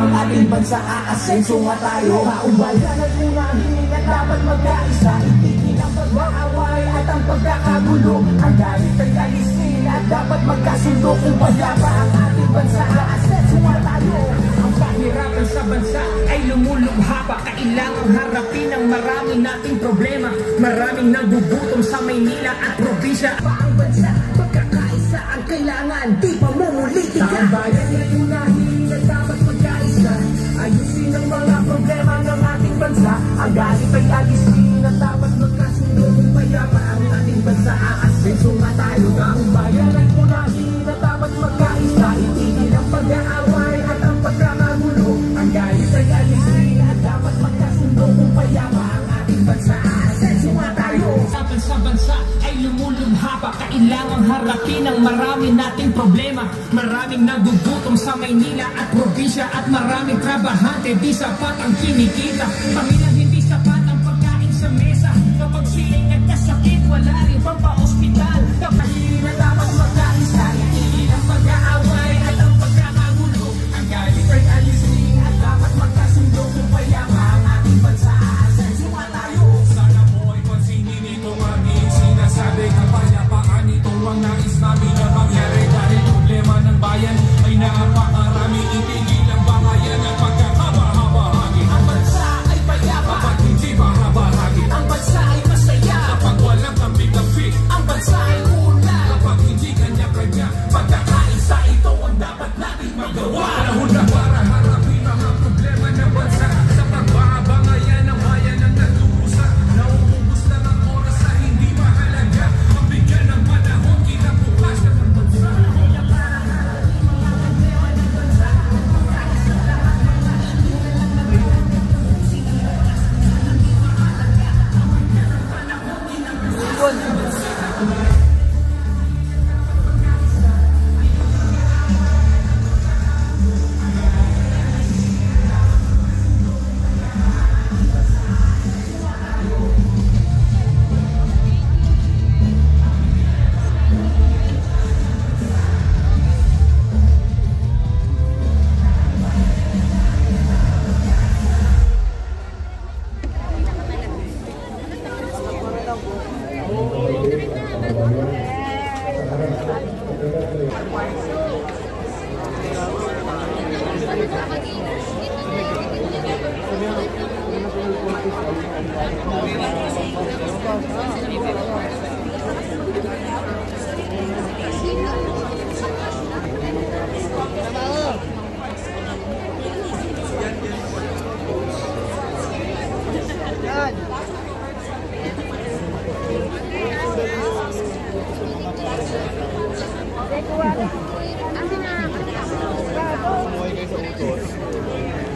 ang ating bansa, aasenso nga tayo. Kaumbayan at unahin na dapat magkaisa, itigil ang pag-aaway at ang pagkakagulo. Ang galit ay alisin at dapat magkasundo. Kung pagkaba ang ating bansa, aasenso nga tayo. Ang kahirapan sa bansa ay lumulubha pa. Kailangang harapin ang marami nating problema. Maraming nagugutom sa Maynila at probinsya. Ang bansa, pagkakaisa ang kailangan, di pamumulitika. Ang bayan ay unahin na dapat magkaisa, ayusin ang mga problema ng ating bansa. Ang galit ay alisin at dapat magkasundo. Kung payapa ang ating bansa, aasenso nga tayo. Ang bayan ay unahin na dapat magkaisa, itigil ang pag-aaway at ang pagkakagulo. Ang galit ay alisin at dapat magkasundo. Kung payapa ang ating bansa, aasenso nga tayo. Sa bansa ay lumulubha pa. Kailangang harapin ang marami nating problema. Maraming nagugutom sa Maynila at probinsya, at maraming trabahante di sapat ang kinikita. Pamilyang hindi sapat ang pagkain sa mesa. Kapag sila'y nagkasakit, wala rin pang pa-ospital. Kapag na dapat magkaisa, itigil ang pag-aaway at ang pagkakagulo. Ang galit ay alisin at dapat magkasundo. Kung payapa ang ating bansa, aasenso nga tayo. Sana po ay pansinin itong aming sinasabi. Kapayapaan itong ang nais namin na mangyari. Dahil problema ng bayan ay napakarami. Itigil ang bangayan at pagkakabahagi. Ang bansa ay payapa Kapag hindi bahabahagi. ang bansa ay masaya. Kapag walang kampi-kampi. Ang bansa ay unlad. Kapag hindi kanya-kanya. Pagkakaisa, ito ang dapat natin magawa. Panahon na para harapin mga problema ng bansa. Sa pagbabangayan ng bayan ang nagtukusa. Nauubos lang ang oras sa hindi mahalaga. Mabigyan ng panahon, kinabukasan ng bansa.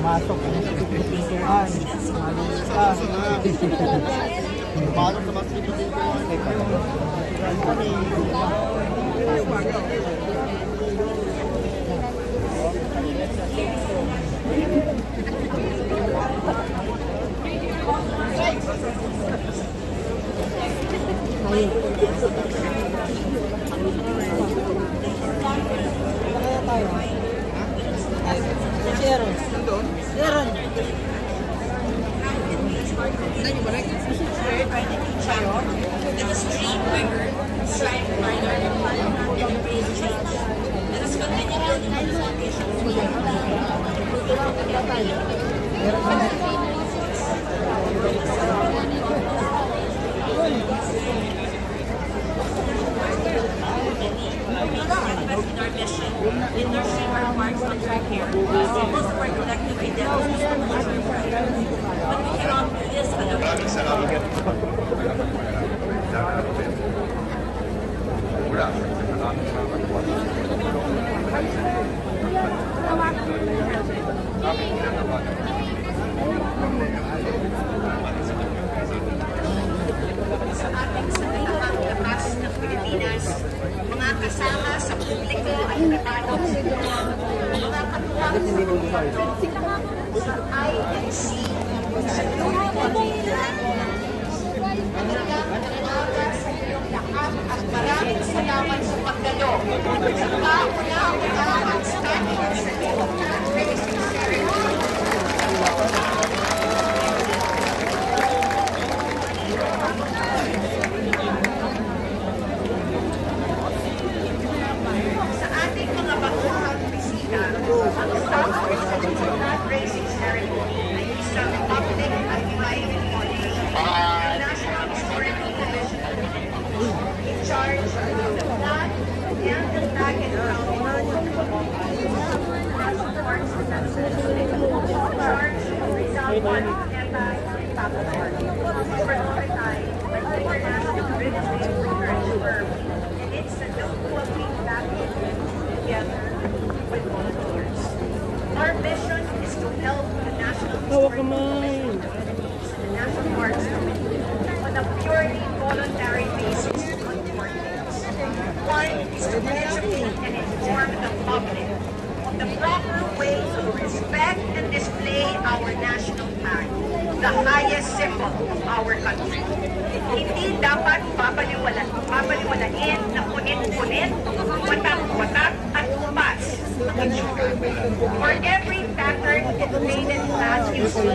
Masok ang sa pintuan. Malis ka. Pasok sa mas pintuan. Mga kasama sa publiko at katanong, mga katuwang sa INC, sa tulong pamilya, sa inyong lahat at maraming salamat sa pagdalo. Sa kauna-unahang standing sa iyong fundraising ceremony Flag raising ceremony ay isang public at private body ng National Historical Commission in charge of the flag and the flag and crown National Parks and in charge of Rizal Park and Papa Park. These were notified by the International Real Estate Brokerage Firm, and it's a no-coping package together with volunteers. Our mission is to help the National Historical Commission and the National Parks Committee on a purely voluntary basis on 4 things. One is to educate and inform the public on the proper way to respect and display our national flag, the highest symbol of our country. Hindi dapat papaliwalain na punit-punit, watak-watak at upas ang itsura. For every pattern and faded flag you see,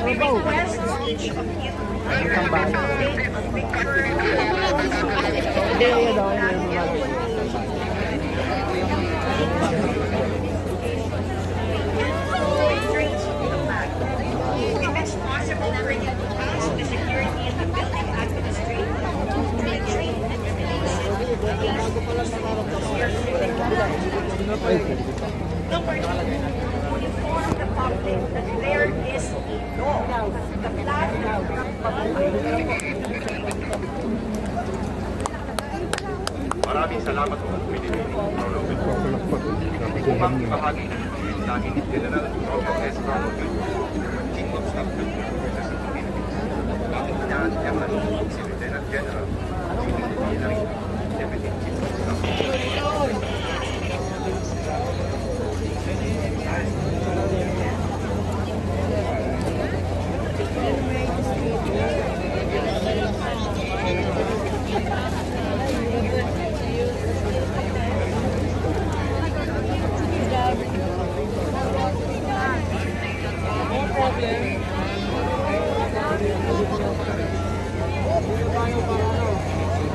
we request each of you to take a picture if it's possible for you to ask the security and the building administrator to retrieve and release Number 2, to inform the public that there is a law, the flag ng pamumuhay. Maraming salamat po, Pinili. Upang ibahagi ng namin General Robert S. Ronald, Chief of Staff ng University of Philippines, ating General General, si Lieutenant General, Deputy Chief of Staff.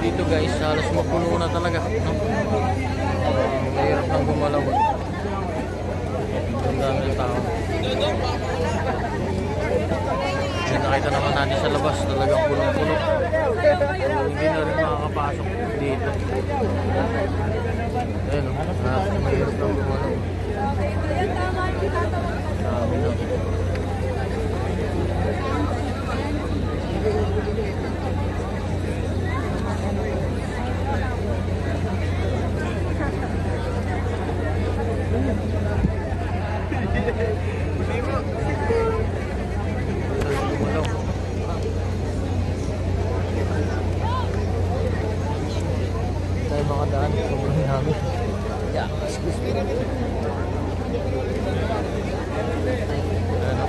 Dito guys, halos mapuno na talaga, no? Mahirap nang gumalaw. Ang dami ng tao. Yan, nakita naman natin sa labas, talagang puno-puno. Hindi na rin makakapasok dito. Ayun, no? Mahirap nang gumalaw. Dami na. Tayo mga daan, sobrang namin. Yeah, excuse me. Ano?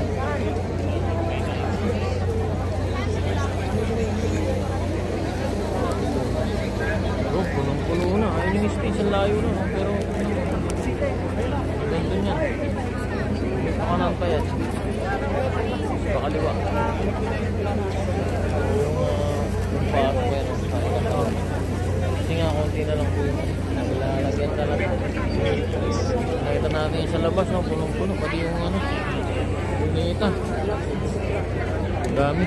Oh, punong-puno na. Ayun yung station layo na. Pero nandun yan. May pakanan pa yan. Sa kaliwa. Yung parang pa yan. Kasi nga, konti na lang po yun. Lalagyan talaga. Nakita natin yung sa labas, no? Punong-puno. Pati yung ano. Yung nita. Ang dami.